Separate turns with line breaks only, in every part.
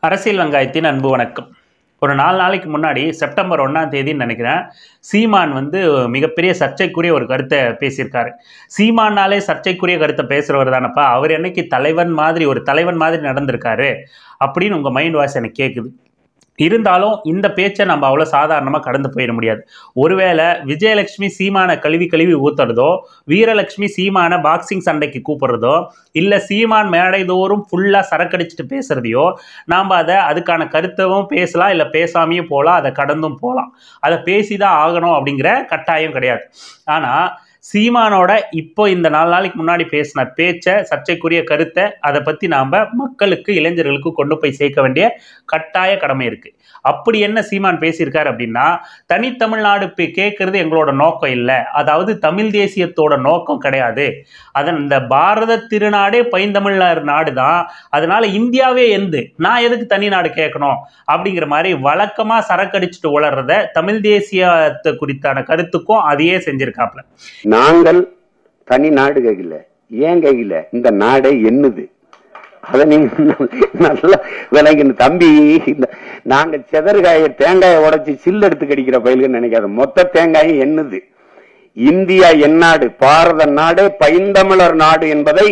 அரசியல் வெங்காயத்தின் அன்பு வணக்கம். ஒரு 4 நாளைக்கு முன்னாடி செப்டம்பர் 1ஆம் தேதின்னு நினைக்கிறேன், சீமான் மிகப்பெரிய சர்ச்சைக்குரிய ஒரு கருத்தை பேசியிருக்காரு. சீமானாலே சர்ச்சைக்குரிய கருத்தை பேசுகிறவர் தானப்பா, அவர் என்னைக்கு ஒரு தலைவன் மாதிரி நடந்திருக்காரு அப்படின்னு உங்கள் மைண்ட் வாய்ஸ் எனக்கு கேட்குது. இருந்தாலும் இந்த பேச்சை நம்ம அவ்வளோ சாதாரணமாக கடந்து போயிட முடியாது. ஒருவேளை விஜயலட்சுமி சீமானை கழுவி ஊத்துறதோ, வீரலட்சுமி சீமானை பாக்ஸிங் சண்டைக்கு கூப்பிட்றதோ, இல்லை சீமான் மேடை தோறும் ஃபுல்லாக சரக்கடிச்சிட்டு பேசுகிறதையோ நாம் அதுக்கான கருத்தவும் பேசலாம், இல்லை பேசாமையும் போகலாம், அதை கடந்தும் போகலாம். அதை பேசி தான் ஆகணும் அப்படிங்கிற கட்டாயம் கிடையாது. ஆனால் சீமானோட இப்போ இந்த 4 நாளைக்கு முன்னாடி பேசின பேச்சை, சர்ச்சைக்குரிய கருத்தை, அதை பற்றி நாம் மக்களுக்கு, இளைஞர்களுக்கு கொண்டு போய் சேர்க்க வேண்டிய கட்டாய கடமை இருக்குது. அப்படி என்ன சீமான் பேசியிருக்காரு அப்படின்னா, தனித்தமிழ்நாடு கேட்கறது எங்களோட நோக்கம் இல்லை, அதாவது தமிழ் தேசியத்தோட நோக்கம் கிடையாது, அதன் இந்த பாரத திருநாடே பைந்தமிழர் நாடு தான், அதனால இந்தியாவே நான் எதுக்கு தனி நாடு கேட்கணும் அப்படிங்கிற மாதிரி வழக்கமாக சரக்கடிச்சிட்டு உளறத தமிழ் தேசியத்தை குறித்தான கருத்துக்கும் அதையே செஞ்சிருக்காப்ல.
நாங்கள் தனி நாடு கேட்கல, ஏன் கேட்கல, இந்த நாடே என்னது, அதை நீங்க நல்லா விளங்கின தம்பி. நாங்க செதற்காய தேங்காயை உடைச்சு சில்லு எடுத்து கடிக்கிற பயில்கள் நினைக்காத, மொத்த தேங்காயும் என்னது, இந்தியா எந்நாடு, பாரத நாடு, பைந்தமிழர் நாடு என்பதை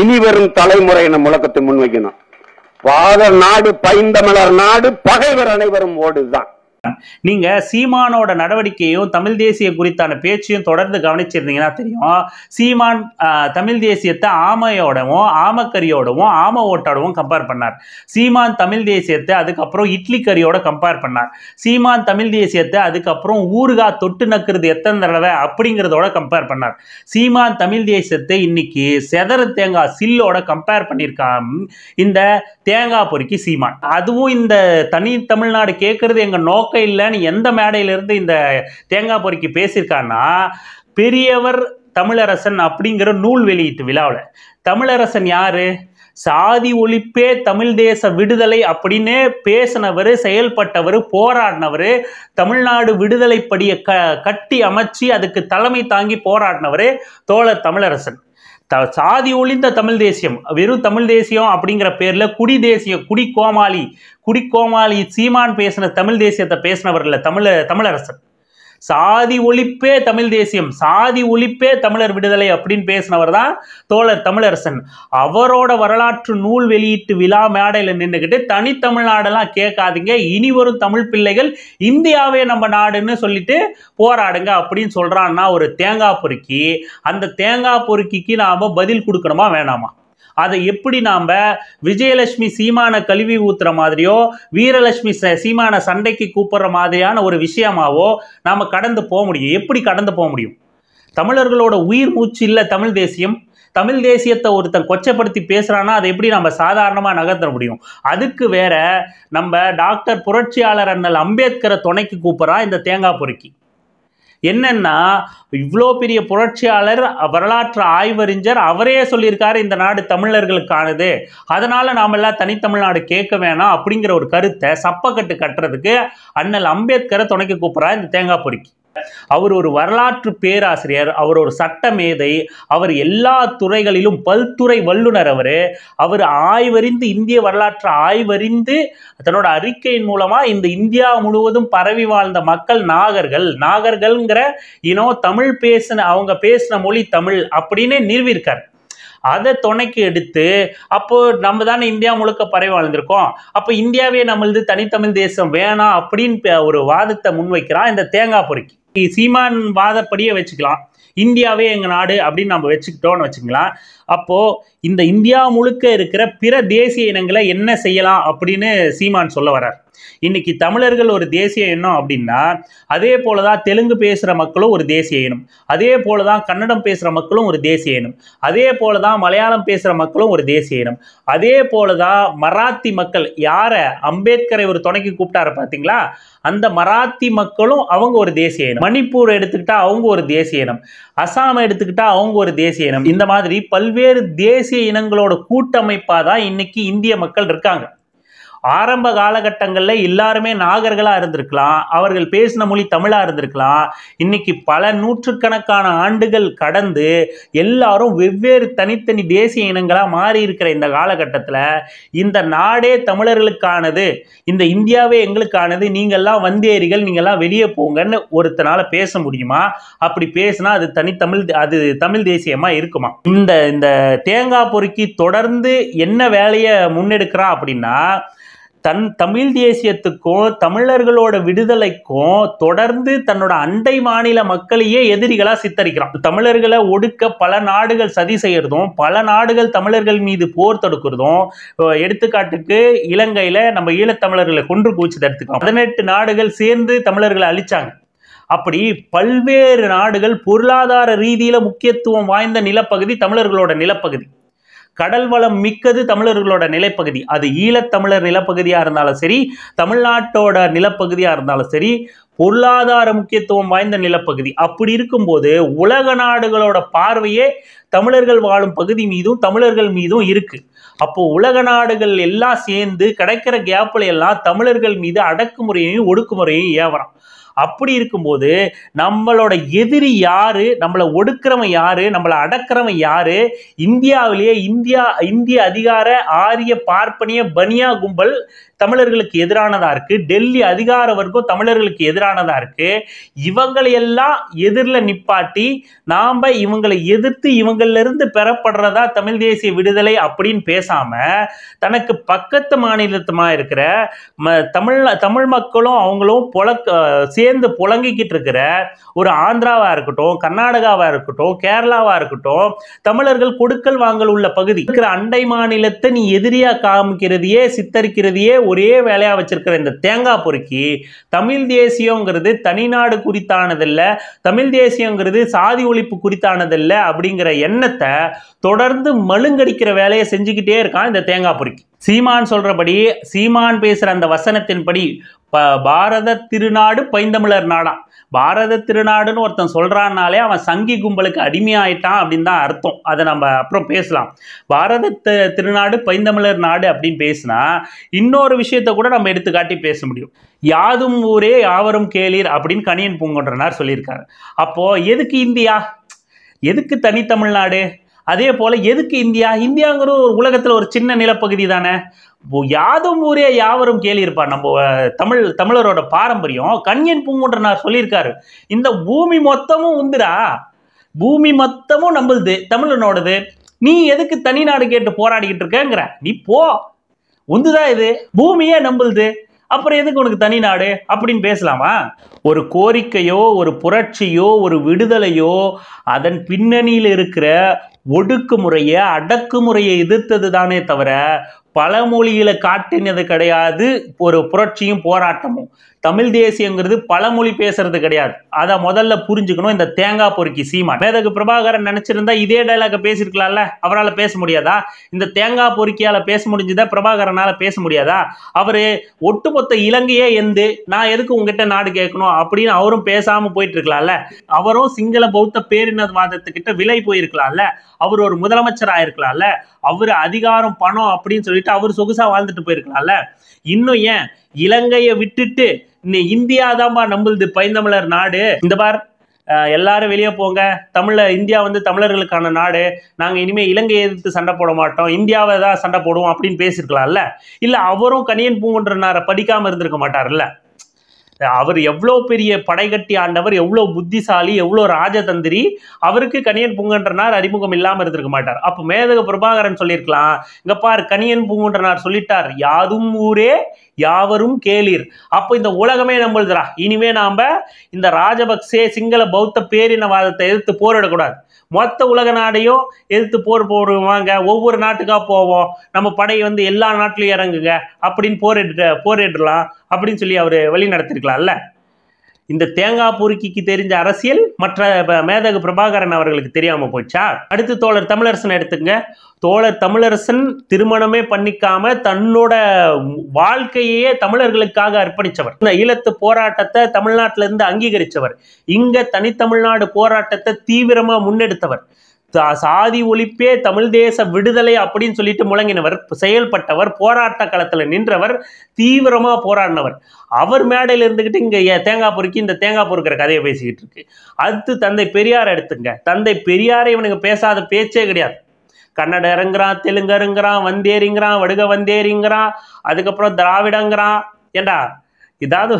இனி வரும் தலைமுறையின முழக்கத்தை முன்வைக்கணும். பாரத நாடு, பைந்தமிழர் நாடு, பகைவர் அனைவரும் ஓடுதான்.
நீங்க சீமானோட நடவடிக்கையும் தமிழ் தேசிய குறித்தான பேச்சையும் தொடர்ந்து கவனிச்சிருந்தீங்கன்னா தெரியும், சீமான் தமிழ் தேசியத்தை ஆமையோடவும் ஆமக்கரியோடவும் ஆம ஓட்டோடவும் கம்பேர் பண்ணார். சீமான் தமிழ் தேசியத்தை அதுக்கப்புறம் இட்லி கறியோட கம்பேர் பண்ணார். சீமான் தமிழ் தேசியத்தை அதுக்கப்புறம் ஊறுகாய் தொட்டு நக்குறது எத்தனை தடவை அப்படிங்கிறதோட கம்பேர் பண்ணார். சீமான் தமிழ் தேசியத்தை இன்னைக்கு செதற தேங்காய் சில்லோட கம்பேர் பண்ணியிருக்கான் இந்த தேங்காய் பொறுக்கி சீமான். அதுவும் இந்த தனி தமிழ்நாடு கேட்கறது எங்க நோக்கம் இல்லைன்னு எந்த மேடையிலிருந்து இந்த தேங்காய் பொறுக்கி பேசியிருக்கான்னா, பெரியவர் தமிழரசன் அப்படிங்கிற நூல் வெளியீட்டு விழாவில். தமிழரசன் யாரு? சாதி ஒழிப்பே தமிழ் தேச விடுதலை அப்படின்னு பேசினவர், செயல்பட்டவர், போராடினவர், தமிழ்நாடு விடுதலை படியை கட்டி அமைச்சு அதுக்கு தலைமை தாங்கி போராடினவர் தோழர் தமிழரசன். சாதி ஒழிந்த தமிழ் தேசியம், வெறும் தமிழ் தேசியம் அப்படிங்கிற பேர்ல குடி தேசியம், குடி கோமாளி சீமான் பேசின தமிழ் தேசியத்தை பேசினவர் இல்லை தமிழரசன். சாதி ஒழிப்பே தமிழ் தேசியம், சாதி ஒழிப்பே தமிழர் விடுதலை அப்படின்னு பேசினவர் தான் தோழர் தமிழரசன். அவரோட வரலாற்று நூல் வெளியீட்டு விழா மேடையில் நின்றுக்கிட்டு தனித்தமிழ்நாடெல்லாம் கேட்காதீங்க, இனி வரும் தமிழ் பிள்ளைகள் இந்தியாவே நம்ம நாடுன்னு சொல்லிட்டு போராடுங்க அப்படின்னு சொல்றான்னா ஒரு தேங்காய் பொறுக்கி, அந்த தேங்காய் பொறுக்கிக்கு நாம பதில் கொடுக்கணுமா வேணாமா? அதை எப்படி நாம் விஜயலட்சுமி சீமானை கழுவி ஊத்துற மாதிரியோ, வீரலட்சுமி சீமானை சண்டைக்கு கூப்பிடுற மாதிரியான ஒரு விஷயமாவோ நாம் கடந்து போக முடியும்? எப்படி கடந்து போக முடியும்? தமிழர்களோட உயிர் மூச்சு இல்லை தமிழ் தேசியம். தமிழ் தேசியத்தை ஒருத்தன் கொச்சப்படுத்தி பேசுறான்னா அதை எப்படி நம்ம சாதாரணமாக நகர்த்த முடியும்? அதுக்கு வேற நம்ம டாக்டர் புரட்சியாளர் அண்ணல் அம்பேத்கரை துணைக்கு கூப்பிட்றான் இந்த தேங்காய் பொறுக்கி. என்னன்னா, இவ்வளோ பெரிய புரட்சியாளர், வரலாற்று ஆய்வறிஞர், அவரே சொல்லியிருக்காரு இந்த நாடு தமிழர்களுக்கானது, அதனால நாமெல்லாம் தனித்தமிழ்நாடு கேட்க வேணாம் அப்படிங்கிற ஒரு கருத்தை சப்பக்கட்டு கட்டுறதுக்கு அண்ணல் அம்பேத்கரை துணைக்கு கூப்பிட்றா இந்த தேங்காய் பொறுக்கி. அவர் ஒரு வரலாற்று பேராசிரியர், அவர் ஒரு சட்ட மேதை, அவர் எல்லா துறைகளிலும் பல்துறை வல்லுநர். அவர் ஆய்வறிந்து, இந்திய வரலாற்று ஆய்வறிந்து தன்னோட அறிக்கையின் மூலமா இந்த இந்தியா முழுவதும் பரவி வாழ்ந்த மக்கள் நாகர்கள்ங்கிற தமிழ் அவங்க பேசின மொழி தமிழ் அப்படின்னு நிறுவியிருக்கார். அதை துணைக்கு எடுத்து, அப்போ நம்ம தானே இந்தியா முழுக்க பரவி வாழ்ந்திருக்கோம், அப்போ இந்தியாவே நம்மளது தனித்தமிழ் தேசம் வேணாம் அப்படின்னு ஒரு வாதத்தை முன்வைக்கிறான் இந்த தேங்காய் பொறுக்கி. சீமான் வாதப்படியே வச்சுக்கலாம், இந்தியாவே எங்க நாடு அப்படின்னு நம்ம வச்சுக்கிட்டோம்னு வச்சுக்கலாம். அப்போ இந்த இந்தியா முழுக்க இருக்கிற பிற தேசிய இனங்களை என்ன செய்யலாம் அப்படின்னு சீமான் சொல்ல வர்றார். இன்னைக்கு தமிழர்கள் ஒரு தேசிய இனம் அப்படின்னா, அதே போலதான் தெலுங்கு பேசுற மக்களும் ஒரு தேசிய இனம், அதே போலதான் கன்னடம் பேசுற மக்களும் ஒரு தேசிய இனம், அதே போலதான் மலையாளம் பேசுற மக்களும் ஒரு தேசிய இனம், அதே போலதான் மராத்தி மக்கள், யார அம்பேத்கரை ஒரு துணைக்கு கூப்பிட்டாரு பாத்தீங்களா, அந்த மராத்தி மக்களும் அவங்க ஒரு தேசிய இனம். மணிப்பூர் எடுத்துக்கிட்டா அவங்க ஒரு தேசிய இனம், அசாம் எடுத்துக்கிட்டா அவங்க ஒரு தேசிய இனம். இந்த மாதிரி பல்வேறு தேசிய இனங்களோட கூட்டமைப்பா தான் இன்னைக்கு இந்திய மக்கள் இருக்காங்க. ஆரம்ப காலகட்டங்களில் எல்லாருமே நாகர்களா இருந்திருக்கலாம், அவர்கள் பேசின மொழி தமிழா இருந்திருக்கலாம். இன்னைக்கு பல நூற்றுக்கணக்கான ஆண்டுகள் கடந்து எல்லாரும் வெவ்வேறு தனித்தனி தேசிய இனங்களா மாறி இருக்கிற இந்த காலகட்டத்தில் இந்த நாடே தமிழர்களுக்கானது, இந்த இந்தியாவே எங்களுக்கானது, நீங்கள்லாம் வந்தேரிகள், நீங்கள்லாம் வெளியே போங்கன்னு ஒருத்தனால பேச முடியுமா? அப்படி பேசினா அது தனித்தமிழ், அது தமிழ் தேசியமா இருக்குமா? இந்த தேங்காய் பொறுக்கி தொடர்ந்து என்ன வேலையை முன்னெடுக்கிறான் அப்படின்னா, தமிழ் தேசியத்துக்கும் தமிழர்களோட விடுதலைக்கும் தொடர்ந்து தன்னோட அண்டை மாநில மக்களையே எதிரிகளா சித்தரிக்கிறான். தமிழர்களை ஒடுக்க பல நாடுகள் சதி செய்யறதும், பல நாடுகள் தமிழர்கள் மீது போர் தொடுக்கிறதும், எடுத்துக்காட்டுக்கு இலங்கையில நம்ம ஈழத்தமிழர்களை கொன்று குவிச்சதை எடுத்துக்கலாம். 18 நாடுகள் சேர்ந்து தமிழர்களை அழிச்சாங்க. அப்படி பல்வேறு நாடுகள் பொருளாதார ரீதியில முக்கியத்துவம் வாய்ந்த நிலப்பகுதி தமிழர்களோட நிலப்பகுதி, கடல் வளம் மிக்கது தமிழர்களோட நிலப்பகுதி. அது ஈழத்தமிழர் நிலப்பகுதியா இருந்தாலும் சரி, தமிழ்நாட்டோட நிலப்பகுதியா இருந்தாலும் சரி, பொருளாதார முக்கியத்துவம் வாய்ந்த நிலப்பகுதி. அப்படி இருக்கும்போது உலக நாடுகளோட பார்வையே தமிழர்கள் வாழும் பகுதி மீதும் தமிழர்கள் மீதும் இருக்கு. அப்போ உலக நாடுகள் எல்லாம் சேர்ந்து கிடைக்கிற கேப்ல எல்லாம் தமிழர்கள் மீது அடக்குமுறையையும் ஒடுக்குமுறையையும் ஏவறான். அப்படி இருக்கும்போது நம்மளோட எதிரி யாரு, நம்மளை ஒடுக்கிறவன் யாரு, நம்மளை அடக்கிறவன் யாரு? இந்தியாவிலேயே இந்திய அதிகார ஆரிய பார்ப்பனிய பனியா கும்பல் தமிழர்களுக்கு எதிரானதா இருக்கு. டெல்லி அதிகார வர்க்கம் தமிழர்களுக்கு எதிரானதா இருக்கு. இவங்களையெல்லாம் எதிரில் நிப்பாட்டி நாம இவங்களை எதிர்த்து இவங்கள்ல இருந்து பெறப்படுறதா தமிழ் தேசிய விடுதலை அப்படின்னு பேசாம, தனக்கு பக்கத்து மாநிலத்துமா இருக்கிற தமிழ் மக்களும் அவங்களும் சேர்ந்து புழங்கிக்கிட்டு இருக்கிற ஒரு ஆந்திராவா இருக்கட்டும், கர்நாடகாவா இருக்கட்டும், கேரளாவா இருக்கட்டும், தமிழர்கள் கொடுக்கல் வாங்கல் உள்ள பகுதி இருக்கிற அண்டை மாநிலத்தை நீ எதிரியா காமிக்கிறதையே சித்தரிக்கிறதையே ஒரே வேலையா வச்சிருக்கிற இந்த தேங்காய் பொறுக்கி தமிழ் தேசியங்கிறது தனிநாடு குறித்தானதில்ல, தமிழ் தேசியங்கிறது சாதி ஒழிப்பு குறித்தானதில்ல அப்படிங்கிற எண்ணத்தை தொடர்ந்து மழுங்கடிக்கிற வேலையை செஞ்சுக்கிட்டே இருக்கான் இந்த தேங்காய் பொறுக்கி. சீமான் சொல்றபடி, சீமான் பேசுற அந்த வசனத்தின்படி பாரத திருநாடு பைந்தமிழர் நாடா. பாரத திருநாடுன்னு ஒருத்தன் சொல்றான்னாலே அவன் சங்கி கும்பலுக்கு அடிமையாயிட்டான் அப்படின்னு தான் அர்த்தம். அதை நம்ம அப்புறம் பேசலாம். பாரத திருநாடு பைந்தமிழர் நாடு அப்படின்னு பேசினா இன்னொரு விஷயத்த கூட நம்ம எடுத்துக்காட்டி பேச முடியும். யாதும் ஊரே யாவரும் கேளீர் அப்படின்னு கணியன் பூங்கொன்றனார் சொல்லியிருக்காரு. அப்போ எதுக்கு இந்தியா, எதுக்கு தனி தமிழ்நாடு, அதே போல எதுக்கு இந்தியா? இந்தியாங்கிற ஒரு உலகத்துல ஒரு சின்ன நிலப்பகுதி தானே. யாதும் ஊரே யாவரும் கேளிருப்பா நம்ம தமிழரோட பாரம்பரியம். கணியன் பூங்குன்றனார் சொல்லியிருக்காரு, இந்த பூமி மொத்தமும் உந்துடா, பூமி மொத்தமும் நம்மளுது, தமிழனோடது. நீ எதுக்கு தனிநாடு கேட்டு போராடிக்கிட்டு இருக்கங்கிற? நீ போ, உந்துதான் இது, பூமியே நம்மளுது, அப்புறம் எதுக்கு உனக்கு தனிநாடு அப்படின்னு பேசலாமா? ஒரு கோரிக்கையோ ஒரு புரட்சியோ ஒரு விடுதலையோ அதன் பின்னணியில் இருக்கிற ஒடுக்குமுறையை அடக்குமுறையை எதிர்த்தது தானே தவிர பழமொழிகளை காட்டினது கிடையாது. ஒரு புரட்சியும் போராட்டமும் தமிழ் தேசியங்கிறது பழமொழி பேசுறது கிடையாது. அதை முதல்ல புரிஞ்சுக்கணும் இந்த தேங்காய் பொறுக்கி சீமான். மேதகு பிரபாகரன் நினைச்சிருந்தா இதே டைலாக பேசிருக்கலாம்ல, அவரால் பேச முடியாதா? இந்த தேங்காய் பொறுக்கியால பேச முடிஞ்சதா, பிரபாகரனால பேச முடியாதா? அவரு ஒட்டுமொத்த இலங்கையே எந்து நான் எதுக்கு உங்ககிட்ட நாடு கேட்கணும் அப்படின்னு அவரும் பேசாம போயிட்டு இருக்கலாம்ல. அவரும் சிங்கள பௌத்த பேரினவாதத்துக்கிட்ட விலை போயிருக்கலாம்ல. அவர் ஒரு முதலமைச்சர் ஆயிருக்கலாம்ல. அவரு அதிகாரம் பணம் அப்படின்னு சொல்லிட்டு அவர் சொகுசா வாழ்ந்துட்டு போயிருக்கலாம்ல. இன்னும் ஏன் இலங்கையை விட்டுட்டு இந்தியா தான்பா நம்மளுது பைந்தமிழர் நாடு, இந்த பார் எல்லாரும் வெளியே போங்க, இந்தியா வந்து தமிழர்களுக்கான நாடு, நாங்கள் இனிமேல் இலங்கையை எதிர்த்து சண்டை போட மாட்டோம், இந்தியாவை தான் சண்டை போடுவோம் அப்படின்னு பேசியிருக்கலாம்ல. இல்லை அவரும் கணியன் பூங்குன்றனாரை படிக்காமல் இருந்திருக்க மாட்டார்ல. அவர் எவ்வளோ பெரிய படைகட்டி ஆண்டவர், எவ்வளோ புத்திசாலி, எவ்வளோ ராஜதந்திரி, அவருக்கு கணியன் பூங்குன்றனார் அறிமுகம் இல்லாமல் இருந்திருக்க மாட்டார். அப்போ மேதகு பிரபாகரன் சொல்லியிருக்கலாம், இங்க பார் கணியன் பூங்குன்றனார் சொல்லிட்டார், யாதும் ஊரே யாவரும் கேளீர். அப்போ இந்த உலகமே நம்மளுதுரா, இனிமே நாம இந்த ராஜபக்சே சிங்கள பௌத்த பேரினவாதத்தை எதிர்த்து போரிடக்கூடாது, மொத்த உலக நாடையும் எதிர்த்து போடுவாங்க, ஒவ்வொரு நாட்டுக்கா போவோம், நம்ம படை வந்து எல்லா நாட்டிலையும் இறங்குங்க அப்படின்னு போரிடலாம் அப்படின்னு சொல்லி அவர் வழி நடத்திருக்கலாம்ல. இந்த தேங்காய் பொறுக்கிக்கு தெரிஞ்ச அரசியல் மற்ற மேதகு பிரபாகரன் அவர்களுக்கு தெரியாம போச்சா? அடுத்து தோழர் தமிழரசன் எடுத்துங்க. தோழர் தமிழரசன் திருமணமே பண்ணிக்காம தன்னோட வாழ்க்கையே தமிழர்களுக்காக அர்ப்பணிச்சவர். இந்த ஈழத்து போராட்டத்தை தமிழ்நாட்டில இருந்து அங்கீகரிச்சவர். இங்க தனித்தமிழ்நாடு போராட்டத்தை தீவிரமா முன்னெடுத்தவர். சாதி ஒழிப்பே தமிழ் தேச விடுதலை அப்படின்னு சொல்லிட்டு முழங்கினவர், செயல்பட்டவர், போராட்ட களத்தில் நின்றவர், தீவிரமா போராடினவர். அவர் மேடையில் இருந்துகிட்டு இங்க தேங்காய் பொறுக்கி இந்த தேங்காய் பொறுக்கிற கதையை பேசிக்கிட்டு இருக்கு. அடுத்து தந்தை பெரியார் எடுத்துங்க. தந்தை பெரியாரை இவனுக்கு பேசாத பேச்சே கிடையாது. கன்னட இறங்குறான், தெலுங்கருங்கிறான், வந்தேரிங்கிறான், வடுக வந்தேரிங்கிறான், அதுக்கப்புறம் திராவிடங்கிறான். ஏண்டா இதாவது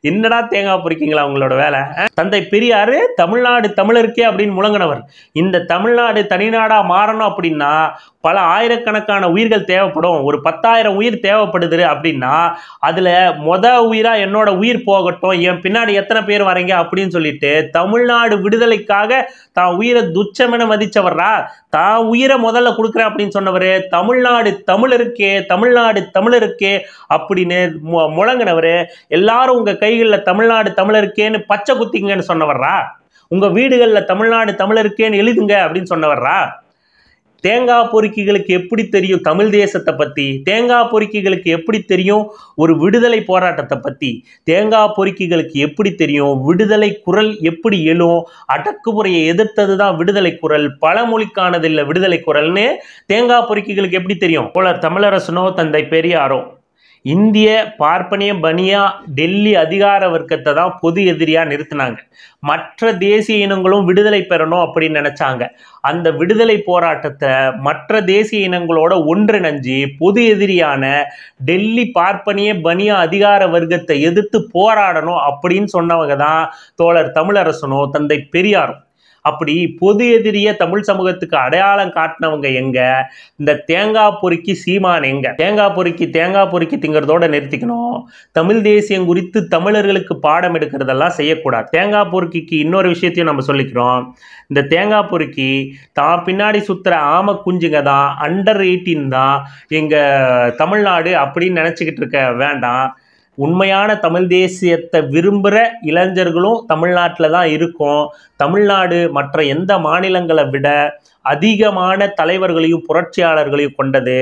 என்னடா தேங்காய் பொறிக்கிங்களா உங்களோட வேலை? தந்தை பெரியார் தமிழ்நாடு தமிழருக்கே அப்படின்னு முழங்கினவர். இந்த தமிழ்நாடு தனிநாடா மாறணும் அப்படின்னா பல ஆயிரக்கணக்கான உயிர்கள் தேவைப்படும். ஒரு 10,000 உயிர் தேவைப்படுது அப்படின்னா அதுல உயிரா என்னோட உயிர் போகட்டும், என் பின்னாடி எத்தனை பேர் வரீங்க அப்படின்னு சொல்லிட்டு தமிழ்நாடு விடுதலைக்காக தான் உயிரை துச்சமென மதிச்சவர்ரா. தான் உயிரை முதல்ல கொடுக்குறேன் அப்படின்னு சொன்னவர். தமிழ்நாடு தமிழருக்கே, தமிழ்நாடு தமிழருக்கே அப்படின்னு முழங்கினவர். எல்லாரும் உங்க கைகளில் தமிழ்நாடு தமிழருக்கேன்னு பச்சை குத்திங்கன்னு சொன்னவர்ரா. உங்க வீடுகளில் தமிழ்நாடு தமிழருக்கேன்னு எழுதுங்க அப்படின்னு சொன்னவர்ரா. தேங்காய் பொறுக்கிகளுக்கு எப்படி தெரியும் தமிழ் தேசத்தை பத்தி? தேங்காய் பொறுக்கிகளுக்கு எப்படி தெரியும் ஒரு விடுதலை போராட்டத்தை பத்தி? தேங்காய் பொறுக்கிகளுக்கு எப்படி தெரியும் விடுதலை குரல் எப்படி எழும்? அடக்குமுறையை எதிர்த்தது தான் விடுதலை குரல், பழமொழிக்கானது இல்லை விடுதலை குரல்னு தேங்காய் பொறுக்கிகளுக்கு எப்படி தெரியும்? போல தமிழரசனோ தந்தை பெரியாரோ இந்திய பார்ப்பனிய பனியா டெல்லி அதிகார வர்க்கத்தை தான் பொது எதிரியா நிறுத்தினாங்க. மற்ற தேசிய இனங்களும் விடுதலை பெறணும் அப்படின்னு நினைச்சாங்க. அந்த விடுதலை போராட்டத்தை மற்ற தேசிய இனங்களோட ஒன்றிணைஞ்சு பொது எதிரியான டெல்லி பார்ப்பனிய பனியா அதிகார வர்க்கத்தை எதிர்த்து போராடணும் அப்படின்னு சொன்னவங்க தான் தோழர் தமிழரசனோ தந்தை பெரியாரும். அப்படி பொது எதிரிய தமிழ் சமூகத்துக்கு அடையாளம் காட்டினவங்க எங்க? இந்த தேங்காய் பொறுக்கி சீமான் எங்க? தேங்காய் பொறுக்கி திங்கிறதோட நிறுத்திக்கணும். தமிழ் தேசியம் குறித்து தமிழர்களுக்கு பாடம் எடுக்கிறதெல்லாம் செய்யக்கூடாது. தேங்காய் பொறுக்கிக்கு இன்னொரு விஷயத்தையும் நம்ம சொல்லிக்கிறோம். இந்த தேங்காய் பொறுக்கி தான் பின்னாடி சுத்துற ஆம குஞ்சுங்க தான், அண்டர் 18 தான் எங்க தமிழ்நாடு அப்படின்னு நினைச்சுக்கிட்டு இருக்க வேண்டாம். உண்மையான தமிழ் தேசியத்தை விரும்புகிற இளைஞர்களும் தமிழ்நாட்டில் தான் இருக்கும். தமிழ்நாடு மற்ற எந்த மாநிலங்களை விட அதிகமான தலைவர்களையும் புரட்சியாளர்களையும் கொண்டது,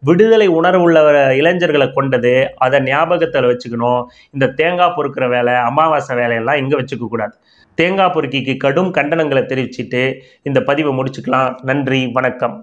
விடுதலை உணர்வுள்ள இளைஞர்களை கொண்டது. அதை ஞாபகத்தில் வச்சுக்கணும். இந்த தேங்காய் பொறுக்கிற வேலை, அமாவாசை வேலையெல்லாம் இங்கே வச்சுக்க கூடாது. தேங்காய் பொறுக்கிக்கு கடும் கண்டனங்களை தெரிவிச்சுட்டு இந்த பதிவை முடிச்சுக்கலாம். நன்றி, வணக்கம்.